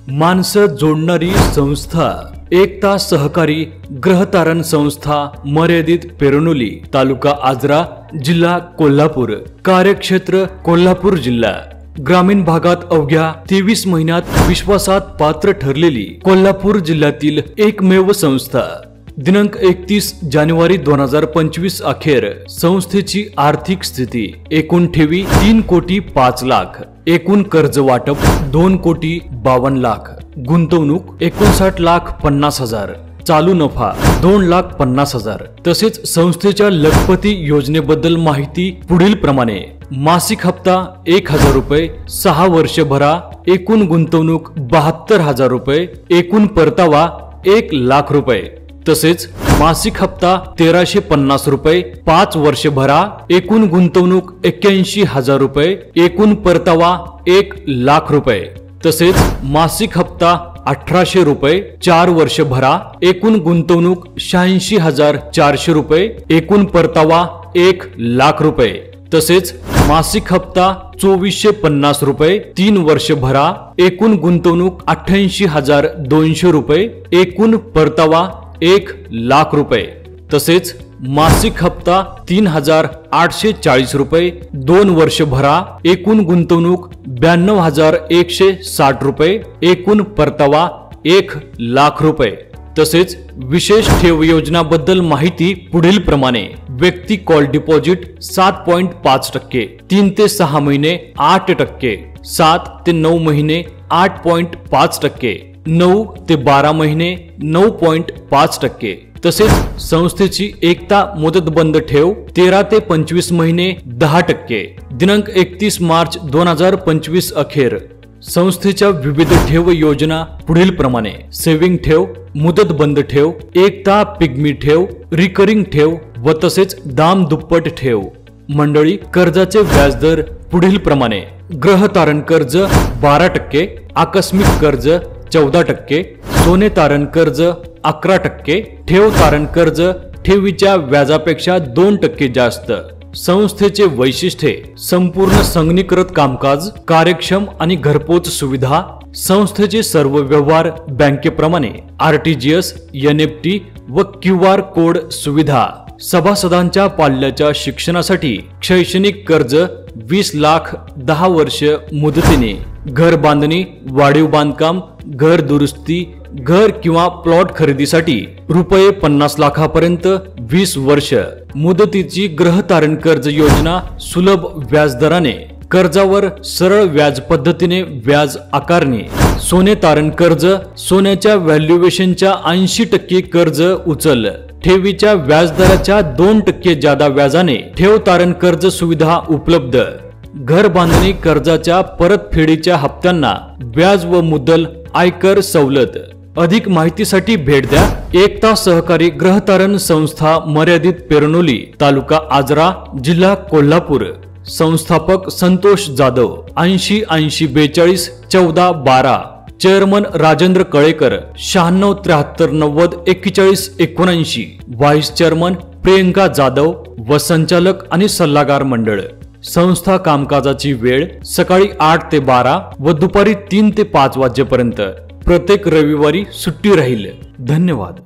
माणसं जोडणारी संस्था एकता सहकारी ग्रहतारण संस्था मर्यादित पेरनोली, तालुका आजरा, जिल्हा कोल्हापूर, कार्यक्षेत्र कोल्हापूर जिल्हा। ग्रामीण भागात अवघ्या 23 महिन्यात विश्वासात पात्र ठरलेली कोल्हापूर जिल्ह्यातील एकमेव संस्था। दिनांक 31 जानेवारी 2025 अखेर संस्थेची आर्थिक स्थिती: एकूण ठेवी 3,05,00,000, एकूण कर्ज वाटप 2,52,00,000, गुंतवणूक 59,50,000, चालू नफा 2,50,000। तसेच संस्थेच्या लखपती योजनेबद्दल माहिती पुढील प्रमाणे: मासिक हप्ता 1,000 रुपये, 6 वर्ष भरा, एकूण गुंतवणूक 72,000 रुपये, एकूण परतावा 1,00,000 रुपये। तसेच मासिक हप्ता 1,350 रुपये, 5 वर्ष भरा, एकूण गुंतवणूक 81,000 रुपये, एकूण परतावा 1,00,000 रुपये। तसेच मासिक हप्ता 1,800 रुपये, 4 वर्ष भरा, एकूण गुंतवणूक 86,400 रुपये, एकूण परतावा 1,00,000 रुपये। तसेच मासिक हप्ता 2,450 रुपये, 3 वर्ष भरा, एकूण गुंतवणूक 88,200 रुपये, एकूण परतावा 1,00,000 रुपये। तसेच मासिक हप्ता 3,840 रुपये, 2 वर्ष भरा, एकूण गुंतवणूक 92,160 रुपये, एकूण परतावा 1,00,000 रुपये। तसेच विशेष ठेव योजनाबद्दल माहिती पुढील प्रमाणे: व्यक्ती कॉल डिपॉझिट 7.5%, 3 ते 6 महिने 8%, 7 ते 9 महिने 8.5%, 9 ते 12 महिने 9.5%। तसेच संस्थेची एकता मुदतबंद ठेव 13 ते 25 महिने 10%। दिनांक 31 मार्च 2025 अखेर संस्थेच्या विविध ठेव योजना पुढील प्रमाणे: सेव्हिंग ठेव, मुदतबंद ठेव, एकता पिग्मी ठेव, रिकरिंग ठेव व तसेच दाम दुप्पट ठेव। मंडळी, कर्जाचे व्याजदर पुढील प्रमाणे: ग्रहतारण कर्ज 12%, आकस्मिक कर्ज 14%, सोने तारण कर्ज 11%, ठेव तारण कर्ज ठेवीच्या व्याजापेक्षा 2% जास्त। संस्थेचे वैशिष्ट्ये: संपूर्ण संगणकीकृत कामकाज, कार्यक्षम आणि घरपोच सुविधा। संस्थेचे सर्व व्यवहार बँकेप्रमाणे RTGS, NEFT व QR कोड सुविधा। सभासदांच्या पाल्याच्या शिक्षणासाठी शैक्षणिक कर्ज 20 लाख 10 वर्ष मुदतीने, घर बांधणी, वाढीव बांधकाम, घर दुरुस्ती, घर किंवा प्लॉट खरेदीसाठी रुपये 50 लाखापर्यंत 20 वर्ष मुदतीची ग्रहतारण कर्ज योजना सुलभ व्याजदराने, कर्जावर सरळ व्याज पद्धतीने व्याज आकारणी। सोने तारण कर्ज, सोन्याच्या व्हॅल्युएशनच्या 80% कर्ज उचल, ठेवीच्या व्याजदराच्या 2% जादा व्याजाने ठेव तारण कर्ज सुविधा उपलब्ध। घर बांधणी कर्जाच्या परतफेडीच्या हप्त्यांना व्याज व मुद्दल आयकर सवलत। अधिक माहितीसाठी भेट द्या एकता सहकारी ग्रहतारण संस्था मर्यादित पेरनोली, तालुका आजरा, जिल्हा कोल्हापूर। संस्थापक Santosh Jadhav, 80 80 42 14 12। Chairman Rajendra Kalekar, 96 73 90 41 79। Vice chairman Priyanka Jadhav व संचालक आणि सल्लागार मंडळ। संस्था कामकाजाची वेळ सकाळी 8 ते 12 व दुपारी 3 ते 5 वाजेपर्यंत। प्रत्येक रविवारी सुट्टी राहील। धन्यवाद।